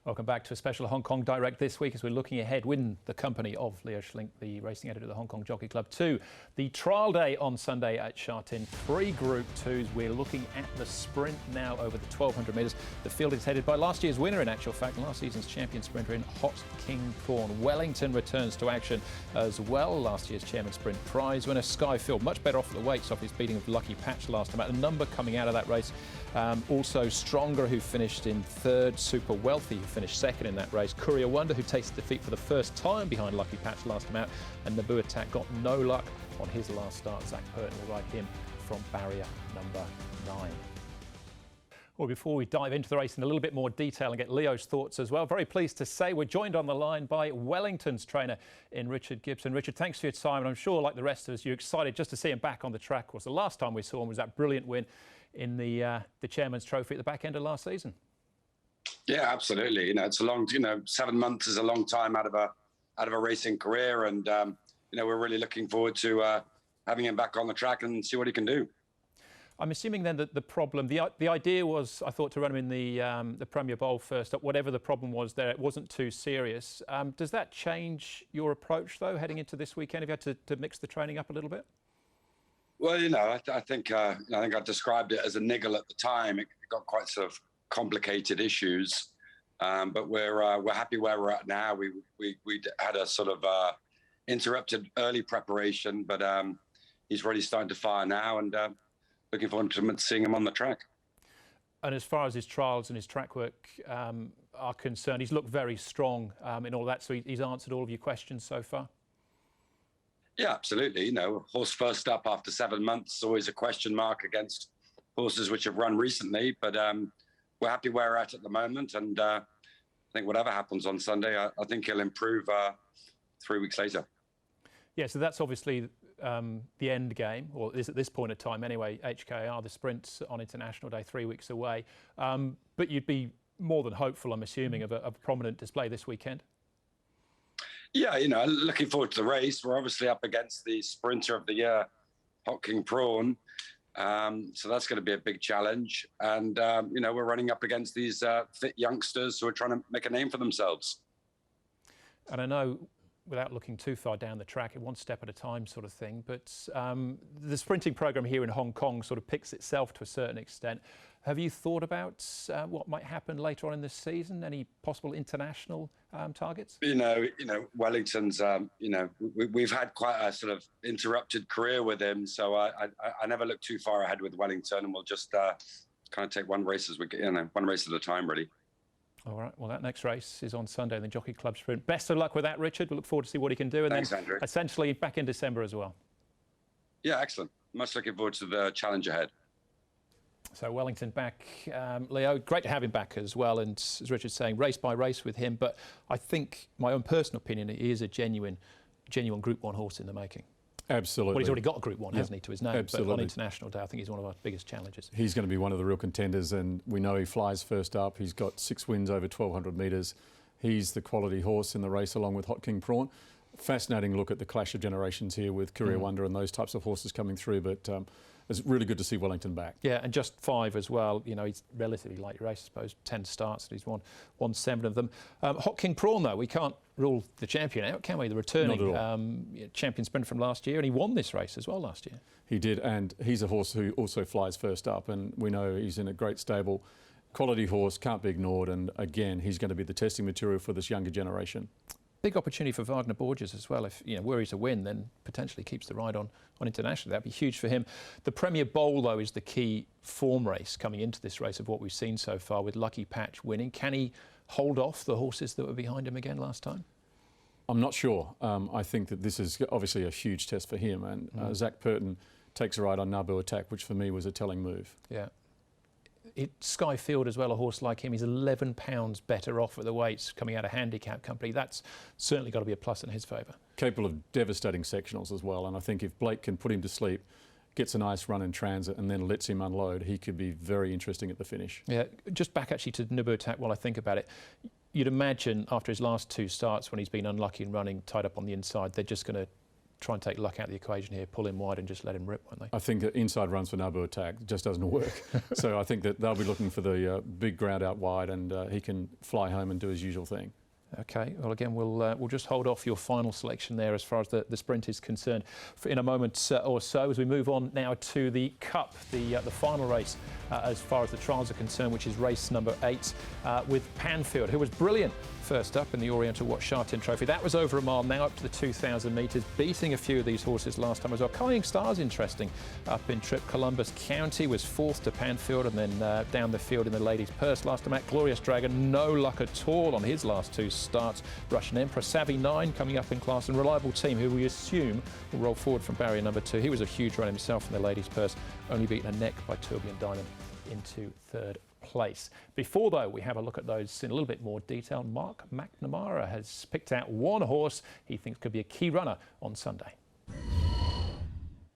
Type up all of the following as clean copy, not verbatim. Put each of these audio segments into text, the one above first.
Welcome back to a special Hong Kong Direct this week as we're looking ahead with the company of Leo Schlink, the racing editor of the Hong Kong Jockey Club, to the trial day on Sunday at Sha Tin. 3 Group 2s. We're looking at the sprint now over the 1,200 metres. The field is headed by last year's winner, in actual fact, last season's champion sprinter in Hot King Prawn. Wellington returns to action as well. Last year's Chairman Sprint Prize winner Skyfield, much better off at the weights off his beating of Lucky Patch last time out. A number coming out of that race. Also Stronger, who finished in 3rd, Super Wealthy, who finished 2nd in that race, Courier Wonder, who tasted defeat for the first time behind Lucky Patch last time out, and Naboo Attack got no luck on his last start. Zach Purton will ride him from barrier number 9. Well, before we dive into the race in a little bit more detail and get Leo's thoughts as well, very pleased to say we're joined on the line by Wellington's trainer in Richard Gibson. Richard, thanks for your time, and I'm sure, like the rest of us, you're excited just to see him back on the track. Of course, the last time we saw him was that brilliant win in the Chairman's Trophy at the back end of last season. Yeah, absolutely. You know, it's a long, 7 months is a long time out of a racing career, and we're really looking forward to having him back on the track and see what he can do. I'm assuming then that the problem, the idea was, I thought, to run him in the Premier Bowl first up. Whatever the problem was there, it wasn't too serious. Does that change your approach though, heading into this weekend? Have you had to mix the training up a little bit? Well, I think I described it as a niggle at the time. It got quite sort of complicated issues, but we're happy where we're at now. We had a sort of interrupted early preparation, but he's really starting to fire now, and looking forward to seeing him on the track. And as far as his trials and his track work are concerned, he's looked very strong in all that. So he's answered all of your questions so far. Yeah, absolutely. Horse first up after 7 months is always a question mark against horses which have run recently. But we're happy where we're at the moment. And I think whatever happens on Sunday, I think he'll improve 3 weeks later. Yeah, so that's obviously the end game, or is at this point of time anyway, HKR, the sprint's on International Day, 3 weeks away. But you'd be more than hopeful, I'm assuming, of a prominent display this weekend. Yeah, looking forward to the race. We're obviously up against the sprinter of the year, Hot King Prawn. So that's going to be a big challenge. And, we're running up against these fit youngsters who are trying to make a name for themselves. And I know, without looking too far down the track, one step at a time sort of thing, but the sprinting program here in Hong Kong sort of picks itself to a certain extent. Have you thought about what might happen later on in this season? Any possible international targets? Wellington's, we've had quite a sort of interrupted career with him, so I never look too far ahead with Wellington, and we'll just kind of take one race one race at a time, really. All right, well, that next race is on Sunday in the Jockey Club Sprint. Best of luck with that, Richard. We look forward to see what he can do. And thanks, then Andrew. Essentially back in December as well. Yeah, excellent. Much looking forward to the challenge ahead. So Wellington back, Leo, great to have him back as well. And as Richard's saying, race by race with him. But I think, my own personal opinion, he is a genuine Group 1 horse in the making. Absolutely. Well, he's already got a Group 1, hasn't he, to his name? Absolutely. But on International Day, I think he's one of our biggest challenges. He's going to be one of the real contenders, and we know he flies first up. He's got 6 wins over 1,200 metres. He's the quality horse in the race, along with Hot King Prawn. Fascinating look at the clash of generations here with Courier Wonder and those types of horses coming through, but it's really good to see Wellington back. Yeah, and just 5 as well. He's relatively light race, I suppose. 10 starts, and he's won 7 of them. Hot King Prawn, though, we can't rule the champion out, can we? The returning champion sprinter from last year, and he won this race as well last year. He did, and he's a horse who also flies first up, and we know he's in a great stable. Quality horse, can't be ignored, and again, he's going to be the testing material for this younger generation. Big opportunity for Wagner Borges as well. If were he to win, then potentially keeps the ride on International. That'd be huge for him. The Premier Bowl, though, is the key form race coming into this race of what we've seen so far, with Lucky Patch winning. Can he hold off the horses that were behind him again last time? I'm not sure. I think that this is obviously a huge test for him, and Zach Purton takes a ride on Naboo Attack, which for me was a telling move. Yeah. Skyfield as well, a horse like him, he's 11 pounds better off at the weights coming out of Handicap Company. That's certainly got to be a plus in his favour. Capable of devastating sectionals as well, and I think if Blake can put him to sleep, gets a nice run in transit and then lets him unload, he could be very interesting at the finish. Yeah, just back actually to Naboo Attack while I think about it. You'd imagine after his last 2 starts, when he's been unlucky and running tied up on the inside, they're just going to try and take luck out of the equation here, pull him wide and just let him rip, won't they? I think that inside runs for Nabu Attack just doesn't work. So I think that they'll be looking for the big ground out wide, and he can fly home and do his usual thing. Okay, well again, we'll just hold off your final selection there as far as the sprint is concerned in a moment or so, as we move on now to the Cup, the final race as far as the trials are concerned, which is race number 8 with Panfield, who was brilliant first up in the Oriental Watch Sha Tin Trophy. That was over a mile, now up to the 2,000 metres, beating a few of these horses last time as well. Carrying Star's interesting up in trip. Columbus County was 4th to Panfield, and then down the field in the ladies' purse last time out. Glorious Dragon, no luck at all on his last 2 starts. Russian Emperor, Savvy 9 coming up in class, and Reliable Team, who we assume will roll forward from barrier number 2. He was a huge run himself in the ladies' purse, only beaten a neck by Tourbillon Diamond into 3rd place. Before, though, we have a look at those in a little bit more detail. Mark McNamara has picked out one horse he thinks could be a key runner on Sunday.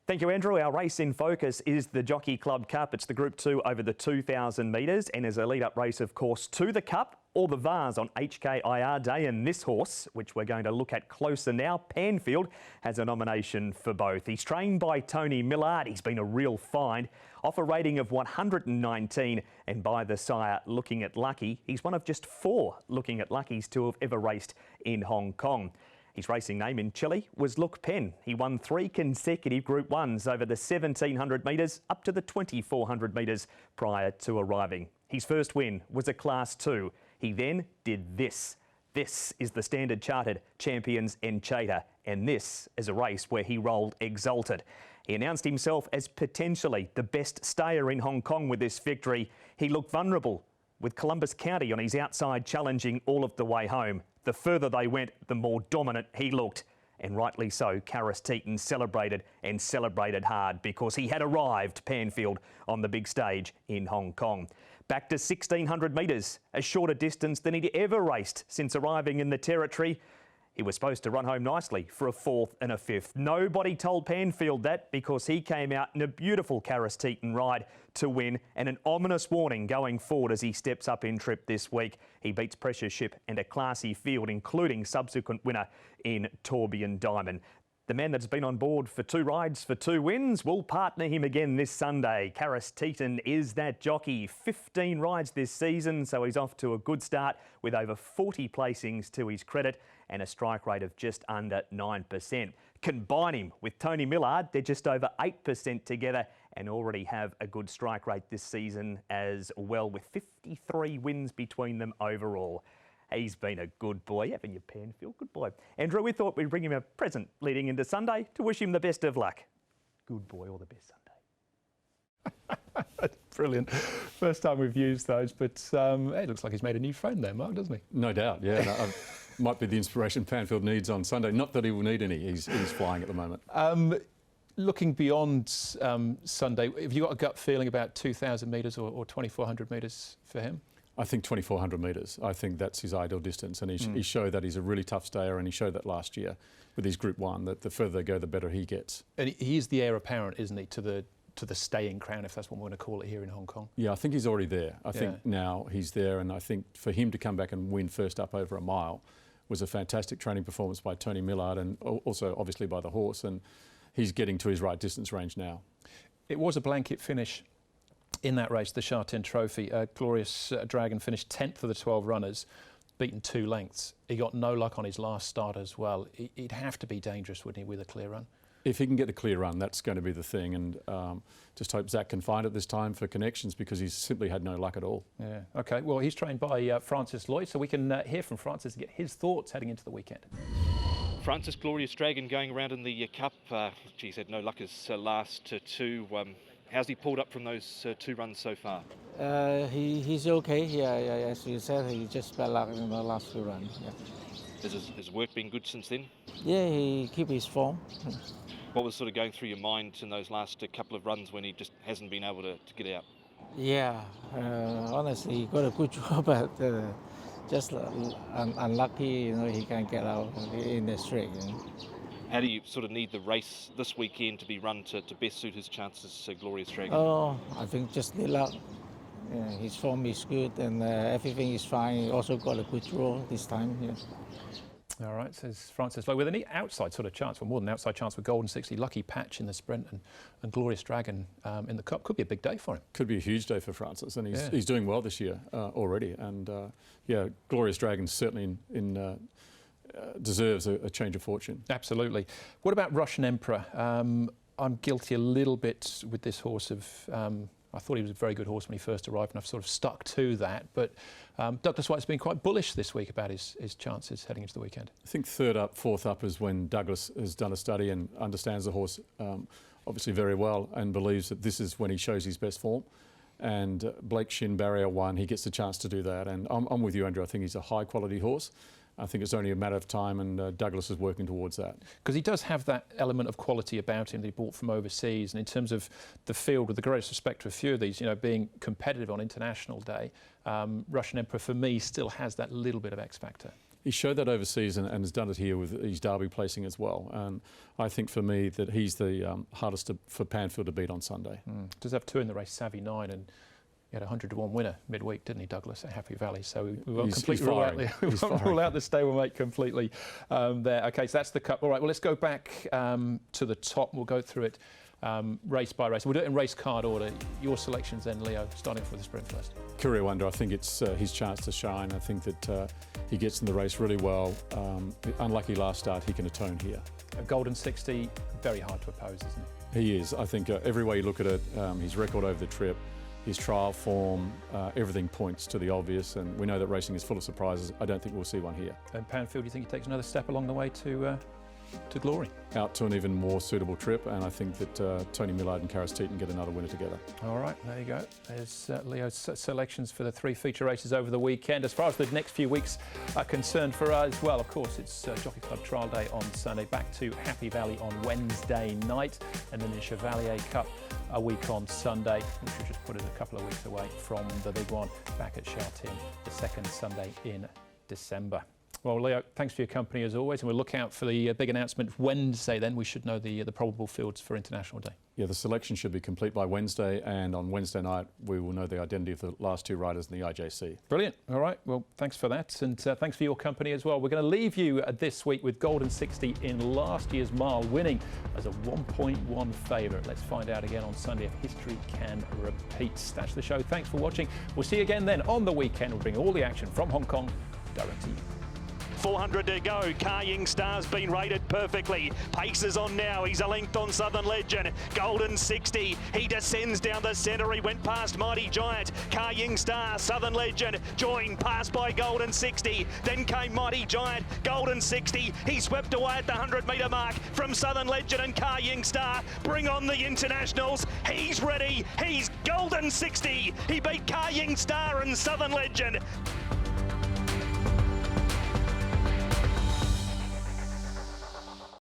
Thank you, Andrew. Our race in focus is the Jockey Club Cup. It's the Group 2 over the 2,000 metres, and as a lead-up race, of course, to the Cup, all the Vars on HKIR Day, and this horse, which we're going to look at closer now, Panfield, has a nomination for both. He's trained by Tony Millard. He's been a real find. Off a rating of 119, and by the sire Looking at Lucky, he's one of just 4 Looking at Luckies to have ever raced in Hong Kong. His racing name in Chile was Look Pen. He won 3 consecutive Group 1s over the 1,700 metres up to the 2,400 metres prior to arriving. His first win was a Class 2. He then did this. This is the Standard Chartered Champions Enchater, and this is a race where he rolled exalted. He announced himself as potentially the best stayer in Hong Kong with this victory. He looked vulnerable with Columbus County on his outside, challenging all of the way home. The further they went, the more dominant he looked. And rightly so, Karis Teeton celebrated, and celebrated hard, because he had arrived, Panfield, on the big stage in Hong Kong. Back to 1,600 metres, a shorter distance than he'd ever raced since arriving in the territory. He was supposed to run home nicely for a 4th and a 5th. Nobody told Panfield that, because he came out in a beautiful Karis Teeton ride to win, and an ominous warning going forward as he steps up in trip this week. He beats Precious Ship and a classy field, including subsequent winner in Tourbillon Diamond. The man that's been on board for 2 rides for 2 wins will partner him again this Sunday. Karis Teeton is that jockey. 15 rides this season, so he's off to a good start with over 40 placings to his credit and a strike rate of just under 9%. Combine him with Tony Millard, they're just over 8% together and already have a good strike rate this season as well, with 53 wins between them overall. He's been a good boy, haven't you, Panfield? Good boy. Andrew, we thought we'd bring him a present leading into Sunday to wish him the best of luck. Good boy, all the best Sunday. Brilliant. First time we've used those, but it looks like he's made a new friend there, Mark, doesn't he? No doubt, yeah. Might be the inspiration Panfield needs on Sunday. Not that he will need any. He's flying at the moment. Looking beyond Sunday, have you got a gut feeling about 2,000 metres or 2,400 metres for him? I think 2,400 metres. I think that's his ideal distance, and he showed that he's a really tough stayer, and he showed that last year with his Group 1, that the further they go, the better he gets. And he is the heir apparent, isn't he, to the staying crown, if that's what we're going to call it here in Hong Kong? Yeah, I think he's already there. I think now he's there, and I think for him to come back and win first up over a mile was a fantastic training performance by Tony Millard, and also obviously by the horse, and he's getting to his right distance range now. It was a blanket finish in that race, the Sha Tin Trophy. Glorious Dragon finished 10th of the 12 runners, beaten 2 lengths. He got no luck on his last start as well. He'd have to be dangerous, wouldn't he, with a clear run? If he can get the clear run, that's going to be the thing, and just hope Zach can find it this time for connections, because he's simply had no luck at all. Yeah, OK. Well, he's trained by Francis Lloyd, so we can hear from Francis and get his thoughts heading into the weekend. Francis, Glorious Dragon going around in the Cup. He's had no luck his last 2. How's he pulled up from those 2 runs so far? He's okay. Yeah, as you said, he just bad luck in the last 2 runs. Yeah. Has his work been good since then? Yeah, he keep his form. What was sort of going through your mind in those last couple of runs when he just hasn't been able to get out? Yeah, honestly, he got a good job, but just unlucky, he can't get out in the straight. How do you sort of need the race this weekend to be run to best suit his chances, Glorious Dragon? Oh, I think just the luck. Yeah, his form is good and everything is fine. He also got a good draw this time. Yeah. All right, says Francis Lowe, with an outside sort of chance, or more than an outside chance with Golden 60, Lucky Patch in the sprint and Glorious Dragon in the Cup. Could be a big day for him. Could be a huge day for Francis, and he's doing well this year already. And yeah, Glorious Dragon certainly deserves a change of fortune. Absolutely. What about Russian Emperor? I'm guilty a little bit with this horse of... I thought he was a very good horse when he first arrived, and I've sort of stuck to that. But Douglas White's been quite bullish this week about his chances heading into the weekend. I think third up, fourth up is when Douglas has done a study and understands the horse obviously very well and believes that this is when he shows his best form. And Blake Shin, barrier 1, he gets the chance to do that. And I'm with you, Andrew. I think he's a high quality horse. I think it's only a matter of time, and Douglas is working towards that. Because he does have that element of quality about him that he brought from overseas. And in terms of the field, with the greatest respect to a few of these, you know, being competitive on International Day, Russian Emperor, for me, still has that little bit of X factor. He showed that overseas and has done it here with his Derby placing as well. And I think for me that he's the hardest for Panfield to beat on Sunday. Does have 2 in the race, Savvy 9, and he had a 100-to-1 winner midweek, didn't he, Douglas, at Happy Valley? So we won't completely rule out the stablemate completely there. OK, so that's the Cup. All right, well, let's go back to the top. We'll go through it race by race. We'll do it in race card order. Your selections then, Leo, starting for the sprint first. Courier Wonder, I think it's his chance to shine. I think that he gets in the race really well. Unlucky last start, he can atone here. A Golden 60, very hard to oppose, isn't it? He is. I think every way you look at it, his record over the trip, his trial form, everything points to the obvious, and we know that racing is full of surprises. I don't think we'll see one here. And Panfield, do you think he takes another step along the way to glory? Out to an even more suitable trip, and I think that Tony Millard and Karis Teeton get another winner together. All right, there you go. There's Leo's selections for the 3 feature races over the weekend. As far as the next few weeks are concerned for us, well, of course, it's Jockey Club Trial Day on Sunday, back to Happy Valley on Wednesday night, and then the Chevalier Cup a week on Sunday, which will just put us a couple of weeks away from the big one, back at Sha Tin, the second Sunday in December. Well, Leo, thanks for your company as always, and we'll look out for the big announcement Wednesday. Then we should know the probable fields for International Day. Yeah, the selection should be complete by Wednesday, and on Wednesday night we will know the identity of the last 2 riders in the IJC. Brilliant. All right. Well, thanks for that, and thanks for your company as well. We're going to leave you this week with Golden 60 in last year's mile, winning as a 1.1 favourite. Let's find out again on Sunday if history can repeat. That's the show. Thanks for watching. We'll see you again then on the weekend. We'll bring all the action from Hong Kong direct to you. 400 to go. Car Ying Star's been rated perfectly. Pace is on now. He's a length on Southern Legend. Golden 60. He descends down the centre. He went past Mighty Giant. Car Ying Star, Southern Legend. Joined, passed by Golden 60. Then came Mighty Giant. Golden 60. He swept away at the 100-metre mark from Southern Legend and Car Ying Star. Bring on the internationals. He's ready. He's Golden 60. He beat Car Ying Star and Southern Legend.